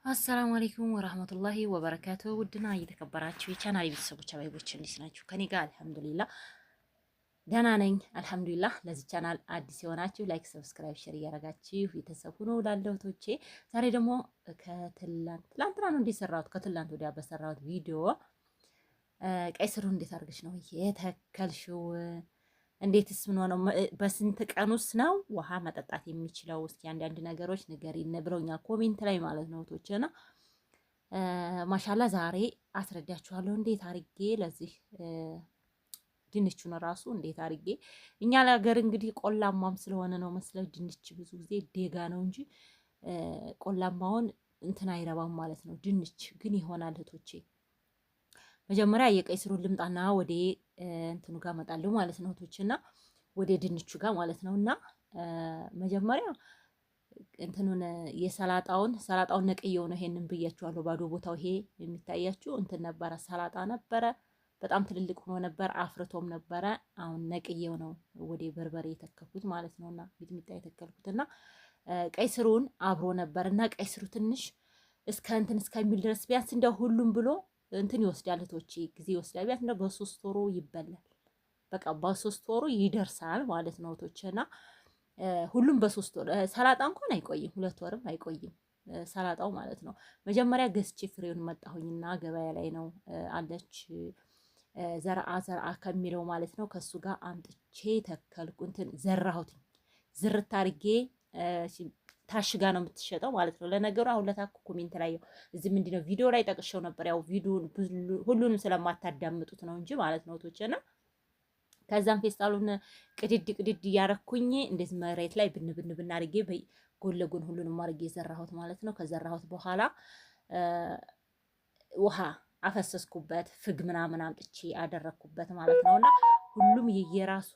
አሰላሙ አለይኩም ወራህመቱላሂ ወበረካቱ። ውድና እየተከበራችሁ የቻናል ቤተሰቦች አባይቦች እንዴት ናችሁ? ከኔ ጋር አልሐምዱሊላህ ደህና ነኝ። አልሐምዱሊላህ። ለዚህ ቻናል አዲስ የሆናችሁ ላይክ፣ ሰብስክራይብ፣ ሼር እያደረጋችሁ ቤተሰብ ሁኑ እላለሁ እህቶቼ። ዛሬ ደግሞ ትላንትና ነው እንደሰራሁት ከትላንት ወዲያ በሰራሁት ቪዲዮ ቀይ ስሩን እንዴት አድርገሽ ነው የተከልሽው? እንዴትስ ምን ሆነው በስንት ቀን ውስጥ ነው ውሃ መጠጣት የሚችለው? እስኪ አንዳንድ ነገሮች ንገሪን ብለውኛል ኮሜንት ላይ ማለት ነው እህቶቼና ማሻላ ዛሬ አስረዳችኋለሁ እንዴት አርጌ ለዚህ ድንቹን ራሱ እንዴት አርጌ እኛ ለሀገር እንግዲህ ቆላማም ስለሆነ ነው መስለ ድንች ብዙ ጊዜ ዴጋ ነው እንጂ ቆላማውን እንትን አይረባም ማለት ነው። ድንች ግን ይሆናል እህቶቼ። መጀመሪያ የቀይ ስሩን ልምጣና ወደ እንትኑ ጋር መጣለሁ ማለት ነው እህቶችና ወደ ድንቹ ጋር ማለት ነውና መጀመሪያ እንትኑን ሰላጣውን ነቅየው ነው። ይሄንን ብያችኋለሁ። ባዶ ቦታው ይሄ የሚታያችሁ እንትን ነበረ፣ ሰላጣ ነበረ። በጣም ትልልቅ ሆኖ ነበር፣ አፍርቶም ነበረ። አሁን ነቅየው ነው ወደ በርበሬ የተከልኩት ማለት ነውና ሚጥሚጣ የተከልኩትና ቀይ ስሩን አብሮ ነበርና ቀይ ስሩ ትንሽ እስከ እንትን እስከሚል ድረስ ቢያንስ እንደው ሁሉም ብሎ እንትን ይወስዳል እህቶቼ፣ ጊዜ ይወስዳል። ቢያንስ እንደው በሶስት ወሩ ይበላል። በቃ በሶስት ወሩ ይደርሳል ማለት ነው እህቶቼና ሁሉም በሶስት ወር። ሰላጣ እንኳን አይቆይም፣ 2 ወርም አይቆይም ሰላጣው ማለት ነው። መጀመሪያ ገዝቼ ፍሬውን መጣሁኝና ገበያ ላይ ነው አለች ዘርአ ከሚለው ማለት ነው። ከሱ ጋር አምጥቼ ተከልኩ። እንትን ዘራሁት ዝርት አድርጌ ታሽጋ ነው የምትሸጠው ማለት ነው። ለነገሩ አሁን ለታኩ ኮሜንት ላይ እዚህ ምንድነው ቪዲዮ ላይ ጠቅሼው ነበር። ያው ቪዲዮን ሁሉንም ስለማታዳምጡት ነው እንጂ ማለት ነው እህቶቼና ከዛም ፌስታሉን ቅድድ እያረኩኝ እንደዚህ መሬት ላይ ብን አድርጌ ጎን ለጎን ሁሉንም አድርጌ የዘራሁት ማለት ነው። ከዘራሁት በኋላ ውሃ አፈሰስኩበት፣ ፍግ ምናምን አምጥቼ አደረኩበት ማለት ነውና ሁሉም የየራሱ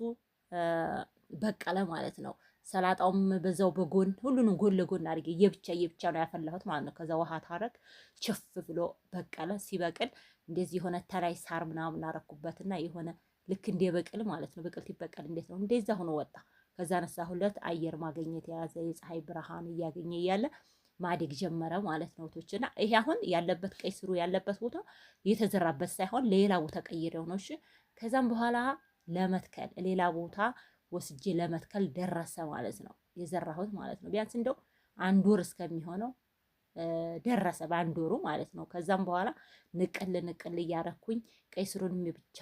በቀለ ማለት ነው። ሰላጣውም በዛው በጎን ሁሉንም ጎን ለጎን አድርጌ የብቻ ነው ያፈላሁት ማለት ነው። ከዛ ውሃ ታረግ ቸፍ ብሎ በቀለ። ሲበቅል እንደዚህ የሆነ ተላይ ሳር ምናምን አረኩበትና የሆነ ልክ እንደ በቅል ማለት ነው። በቅል ሲበቀል እንዴት ነው እንደዛ ሆኖ ወጣ። ከዛ ነሳሁለት፣ አየር ማግኘት የያዘ የፀሐይ ብርሃን እያገኘ እያለ ማደግ ጀመረ ማለት ነው እህቶችና ይሄ አሁን ያለበት ቀይ ስሩ ያለበት ቦታ የተዘራበት ሳይሆን ሌላ ቦታ ቀይረው ነው። እሺ ከዛም በኋላ ለመትከል ሌላ ቦታ ወስጄ ለመትከል ደረሰ ማለት ነው። የዘራሁት ማለት ነው። ቢያንስ እንደው 1 ወር እስከሚሆነው ደረሰ፣ በ1 ወሩ ማለት ነው። ከዛም በኋላ ንቅል እያረኩኝ ቀይ ስሩንም የብቻ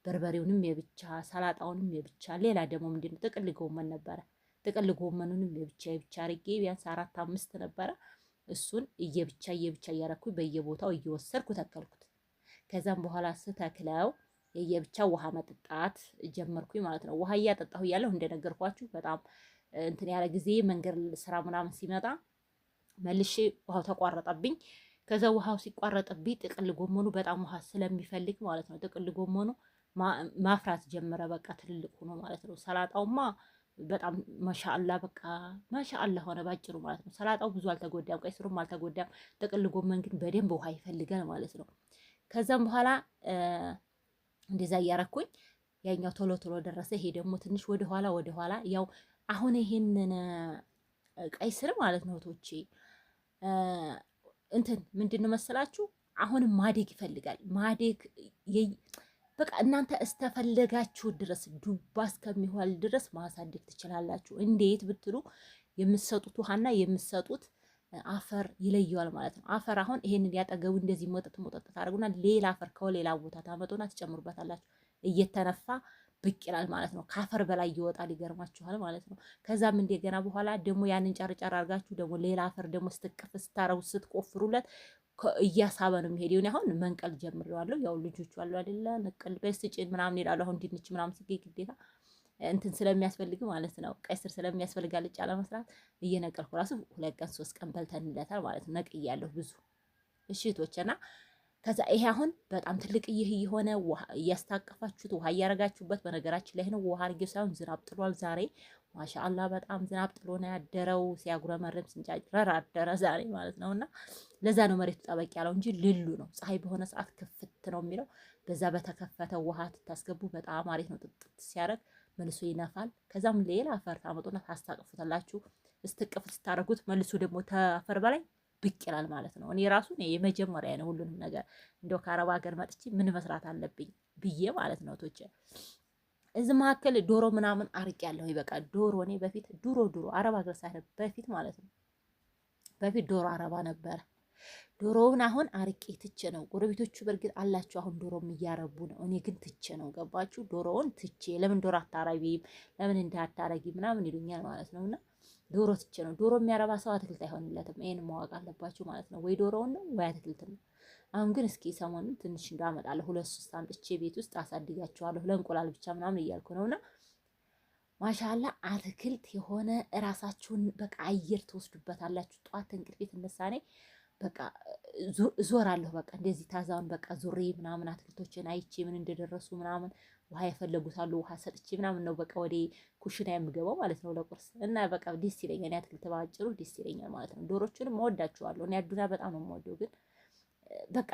በርበሬውንም የብቻ ሰላጣውንም የብቻ ሌላ ደግሞ ምንድነው ጥቅል ጎመን ነበረ። ጥቅል ጎመኑንም የብቻ አርጌ ቢያንስ 4-5 ነበረ። እሱን እየብቻ እያረኩኝ በየቦታው እየወሰድኩ ተከልኩት። ከዛም በኋላ ስተክለው የየብቻ ውሃ መጠጣት ጀመርኩኝ ማለት ነው። ውሃ እያጠጣሁ እያለሁ እንደነገርኳችሁ በጣም እንትን ያለ ጊዜ መንገድ ስራ ምናምን ሲመጣ መልሼ ውሃው ተቋረጠብኝ። ከዛ ውሃው ሲቋረጥብኝ ጥቅል ጎመኑ በጣም ውሃ ስለሚፈልግ ማለት ነው ጥቅል ጎመኑ ማፍራት ጀመረ። በቃ ትልልቅ ሆኖ ማለት ነው። ሰላጣውማ በጣም ማሻአላ በቃ ማሻአላ ሆነ ባጭሩ ማለት ነው። ሰላጣው ብዙ አልተጎዳም፣ ቀይ ስሩም አልተጎዳም። ጥቅል ጎመን ግን በደንብ ውሃ ይፈልጋል ማለት ነው። ከዛም በኋላ እንደዛ እያረኩኝ ያኛው ቶሎ ደረሰ። ይሄ ደግሞ ትንሽ ወደ ኋላ ያው አሁን ይሄንን ቀይ ስር ማለት ነው እህቶቼ እንትን ምንድነው መሰላችሁ አሁንም ማደግ ይፈልጋል። ማደግ በቃ እናንተ እስተፈለጋችሁ ድረስ ዱባ እስከሚሆን ድረስ ማሳደግ ትችላላችሁ። እንዴት ብትሉ የምትሰጡት ውሃና የምትሰጡት አፈር ይለየዋል ማለት ነው። አፈር አሁን ይሄንን ያጠገቡ እንደዚህ ሞጠጥ ታደርጉና ሌላ አፈር ከሌላ ቦታ ታመጡና ትጨምሩበታላችሁ። እየተነፋ ብቅ ይላል ማለት ነው። ከአፈር በላይ ይወጣል። ይገርማችኋል ማለት ነው። ከዛም እንደገና በኋላ ደግሞ ያንን ጨርጨር አድርጋችሁ ደግሞ ሌላ አፈር ደግሞ ስትቀፍ ስትቆፍሩለት እያሳበ ነው የሚሄድ። ይሁን አሁን መንቀል ጀምሬዋለሁ። ያው ልጆቹ አሉ አይደለ ነቀል በስጭን ምናምን ይላሉ። አሁን ድንች ምናምን ስጌ ግዴታ እንትን ስለሚያስፈልግ ማለት ነው። ቀይ ስር ስለሚያስፈልግ አልጫ ለመስራት እየነቀልኩ ራሱ 2 ቀን 3 ቀን በልተንለታል ማለት ነው። ነቅያለሁ ብዙ እሺቶችና ከዛ ይሄ አሁን በጣም ትልቅ የሆነ ውሃ እያስታቀፋችሁት ውሃ እያረጋችሁበት። በነገራችን ላይ ነው ውሃ አድርጌው ሳይሆን ዝናብ ጥሏል ዛሬ ማሻአላ በጣም ዝናብ ጥሎ ነው ያደረው። ሲያጉረመርም ሲንጫጭረር አደረ ዛሬ ማለት ነውና ለዛ ነው መሬቱ ጠበቅ ያለው እንጂ ልሉ ነው። ፀሐይ በሆነ ሰዓት ክፍት ነው የሚለው። በዛ በተከፈተ ውሃ ታስገቡ በጣም አሪፍ ነው። ጥጥት ሲያደርግ መልሶ ይነፋል። ከዛም ሌላ አፈር ታመጡና ታስታቅፉታላችሁ። እስትቅፍ ስታደርጉት መልሶ ደግሞ ተአፈር በላይ ብቅ ይላል ማለት ነው። እኔ ራሱ የመጀመሪያ ነው ሁሉንም ነገር እንደው ከአረብ ሀገር መጥቼ ምን መስራት አለብኝ ብዬ ማለት ነው ቶቼ እዚህ መካከል ዶሮ ምናምን አርቄያለሁ። በቃ ዶሮ እኔ በፊት ድሮ አረብ ሀገር ሳይሆን በፊት ማለት ነው በፊት ዶሮ አረባ ነበረ። ዶሮውን አሁን አርቄ ትቼ ነው። ጎረቤቶቹ በርግጥ አላችሁ አሁን ዶሮም እያረቡ ነው። እኔ ግን ትቼ ነው ገባችሁ? ዶሮውን ትቼ ለምን ዶሮ አታረቢም ለምን እንዳታረጊ ምናምን ይሉኛል ማለት ነውና ዶሮ ትቼ ነው። ዶሮ የሚያረባ ሰው አትክልት አይሆንለትም። ይሄን ማወቅ አለባችሁ ማለት ነው። ወይ ዶሮውን ነው ወይ አትክልት ነው። አሁን ግን እስኪ ሰሞኑን ትንሽ እንዳመጣለሁ 2-3 አምጥቼ ቤት ውስጥ አሳድጋቸዋለሁ ለእንቁላል ብቻ ምናምን እያልኩ ነውና ማሻላ አትክልት የሆነ እራሳችሁን በቃ አየር ትወስዱበታላችሁ። ጧት እንቅልፌ ትነሳኔ በቃ ዞራለሁ። በቃ እንደዚህ ታዛውን በቃ ዙሬ ምናምን አትክልቶችን አይቼ ምን እንደደረሱ ምናምን ውሃ የፈለጉታሉ ውሃ ሰጥቼ ምናምን ነው በቃ ወደ ኩሽና የምገባው ማለት ነው ለቁርስ እና በቃ ደስ ይለኛል። እኔ አትክልት ባጭሩ ደስ ይለኛል ማለት ነው። ዶሮቹንም እወዳቸዋለሁ። እኔ አዱና በጣም ነው የምወደው ግን በቃ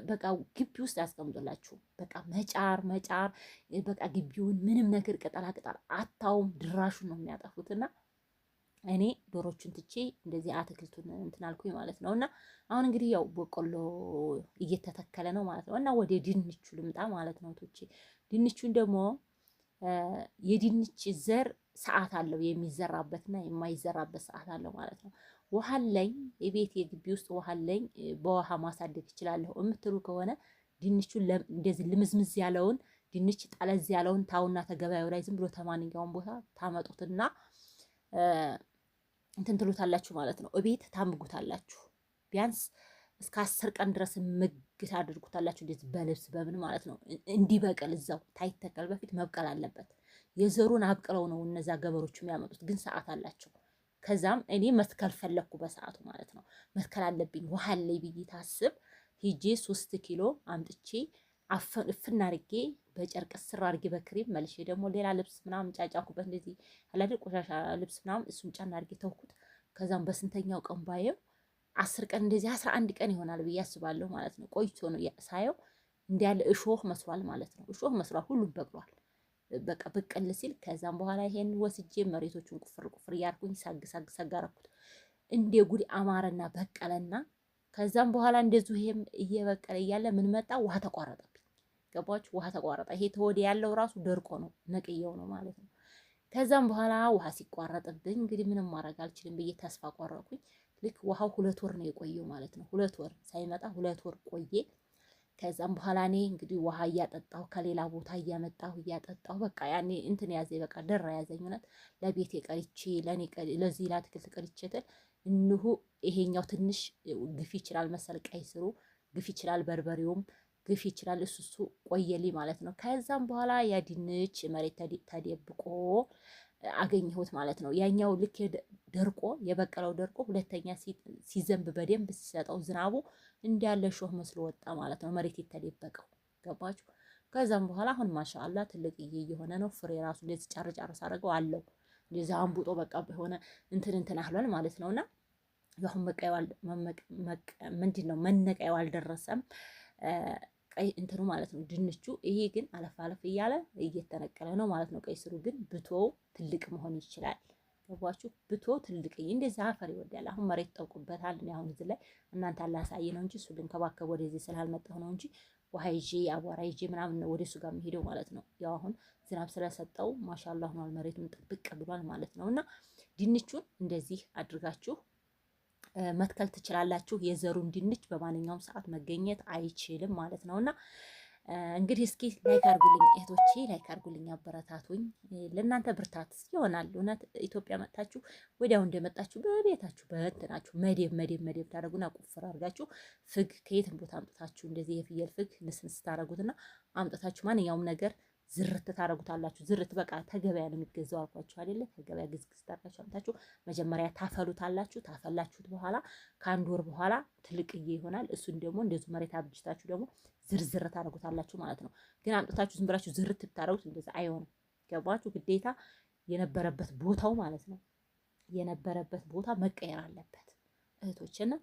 በቃ ግቢ ውስጥ ያስቀምጡላችሁ። በቃ መጫር በቃ ግቢውን ምንም ነገር ቅጠላ ቅጠል አታውም ድራሹን ነው የሚያጠፉትና እኔ ዶሮቹን ትቼ እንደዚህ አትክልቱን እንትን አልኩኝ ማለት ነው። እና አሁን እንግዲህ ያው በቆሎ እየተተከለ ነው ማለት ነው። እና ወደ ድንቹ ልምጣ ማለት ነው ቶቼ ድንቹን ደግሞ የድንች ዘር ሰዓት አለው የሚዘራበትና የማይዘራበት ሰዓት አለው ማለት ነው። ውሃ አለኝ የቤት የግቢ ውስጥ ውሃ አለኝ በውሃ ማሳደግ እችላለሁ የምትሉ ከሆነ ድንቹን እንደዚህ ልምዝምዝ ያለውን ድንች ጠለዝ ያለውን ታውና ተገበያው ላይ ዝም ብሎ ተማንኛውን ቦታ ታመጡትና እንትን ትሉታላችሁ ማለት ነው። እቤት ታምጉታላችሁ ቢያንስ እስከ 10 ቀን ድረስ ምግት አድርጉታላችሁ። እንደዚህ በልብስ በምን ማለት ነው እንዲበቅል እዛው ታይተከል በፊት መብቀል አለበት። የዘሩን አብቅለው ነው እነዛ ገበሮቹ የሚያመጡት ግን ሰዓት አላቸው። ከዛም እኔ መትከል ፈለኩ በሰዓቱ ማለት ነው። መትከል አለብኝ ውሃ ላይ ብዬ ታስብ ሂጄ 3 ኪሎ አምጥቼ እፍና አርጌ በጨርቅ ስር አርጌ በክሬም መልሼ ደግሞ ሌላ ልብስ ምናምን ጫጫኩበት እንደዚህ አላደ ቆሻሻ ልብስ ምናምን እሱን ጫና አርጌ ተውኩት። ከዛም በስንተኛው ቀን ባየው 10 ቀን እንደዚህ 11 ቀን ይሆናል ብዬ አስባለሁ ማለት ነው። ቆይቶ ነው ሳየው እንዲያለ እሾህ መስሏል ማለት ነው። እሾህ መስሏል ሁሉም በቅሏል። በቃ በቀል ሲል ከዛም በኋላ ይሄን ወስጄ መሬቶቹን ቁፍር እያርኩኝ ሳግ አረኩት። እንደ ጉድ አማረና በቀለና ከዛም በኋላ እንደዚሁ ይሄም እየበቀለ እያለ ምን መጣ ውሃ ተቋረጠብኝ። ገባችሁ? ውሃ ተቋረጠ። ይሄ ተወዲ ያለው ራሱ ደርቆ ነው ነቅየው ነው ማለት ነው። ከዛም በኋላ ውሃ ሲቋረጥብኝ እንግዲህ ምንም ማድረግ አልችልም ብዬ ተስፋ ቆረጥኩኝ። ልክ ውሃው 2 ወር ነው የቆየው ማለት ነው። 2 ወር ሳይመጣ 2 ወር ቆየ። ከዛም በኋላ እኔ እንግዲህ ውሃ እያጠጣሁ ከሌላ ቦታ እያጠጣሁ በቃ ያኔ እንትን ያዘኝ በቃ ደራ ያዘኝ። እውነት ለቤቴ ቀርቼ ለዚህ ለአትክልት ቀርቼ ትል እንሁ ይሄኛው ትንሽ ግፍ ይችላል መሰል ቀይ ስሩ ግፍ ይችላል በርበሬውም ግፍ ይችላል እሱ ቆየልኝ ማለት ነው። ከዛም በኋላ ያ ድንች መሬት ተደብቆ አገኘሁት ማለት ነው። ያኛው ልክ ደርቆ የበቀለው ደርቆ ሁለተኛ ሲዘንብ በደንብ ሲሰጠው ዝናቡ እንዳለ ሾህ መስሎ ወጣ ማለት ነው። መሬት የተደበቀው ገባችሁ? ከዛም በኋላ አሁን ማሻአላ ትልቅዬ እየሆነ ነው። ፍሬ ራሱ እንደዚህ ጫር ሳደርገው አለው እንደዚህ አንቡጦ በቃ ሆነ እንትን አህሏል ማለት ነውና ያሁን መነቀያው አልደረሰም ቀይ እንትኑ ማለት ነው ድንቹ። ይሄ ግን አለፍ እያለ እየተነቀለ ነው ማለት ነው። ቀይ ስሩ ግን ብቶ ትልቅ መሆን ይችላል። ገባችሁ? ብቶ ትልቅ እንደዛ አፈር ይወዳል። አሁን መሬት ጠውቁበታል። እኔ አሁን እዚህ ላይ እናንተ አላሳየ ነው እንጂ እሱ ልንከባከብ ወደዚህ ስላልመጣሁ ነው እንጂ ውሃ ይዤ አቧራ ይዤ ምናምን ነው ወደ እሱ ጋር የሚሄደው ማለት ነው። ያው አሁን ዝናብ ስለሰጠው ማሻአላህ ሆኗል። መሬቱን ጥብቅ ብሏል ማለት ነው። እና ድንቹን እንደዚህ አድርጋችሁ መትከል ትችላላችሁ። የዘሩን ድንች በማንኛውም ሰዓት መገኘት አይችልም ማለት ነውና እንግዲህ እስኪ ላይክ አርጉልኝ እህቶቼ፣ ላይክ አርጉልኝ፣ አበረታቱኝ። ለእናንተ ብርታት ይሆናል። እውነት ኢትዮጵያ መጣችሁ ወዲያው እንደመጣችሁ በቤታችሁ በእንትናችሁ መደብ ታደርጉና ቁፍር አድርጋችሁ ፍግ ከየትም ቦታ አምጥታችሁ እንደዚህ የፍየል ፍግ ንስንስ ታደርጉትና አምጥታችሁ ማንኛውም ነገር ዝርት ታደርጉታላችሁ። ዝርት በቃ ተገበያ ነው የሚገዛው አልኳችሁ አይደለ? ተገበያ ግዝግዝ ታርጋችሁ አምጣችሁ መጀመሪያ ታፈሉታላችሁ። ታፈላችሁት በኋላ ከአንድ ወር በኋላ ትልቅዬ ይሆናል። እሱን ደግሞ እንደዚሁ መሬት አብጅታችሁ ደግሞ ዝርዝር ታደርጉታላችሁ ማለት ነው። ግን አምጥታችሁ ዝም ብላችሁ ዝርት ብታደርጉት እንደዛ አይሆንም። ገባችሁ? ግዴታ የነበረበት ቦታው ማለት ነው የነበረበት ቦታ መቀየር አለበት እህቶችና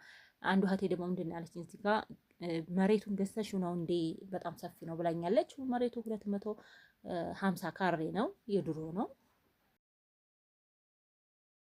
አንዱ እህቴ ደግሞ ምንድን ያለችኝ እዚህ ጋር መሬቱን ገዝተሽው ነው እንዴ በጣም ሰፊ ነው ብላኛለች። መሬቱ 250 ካሬ ነው የድሮ ነው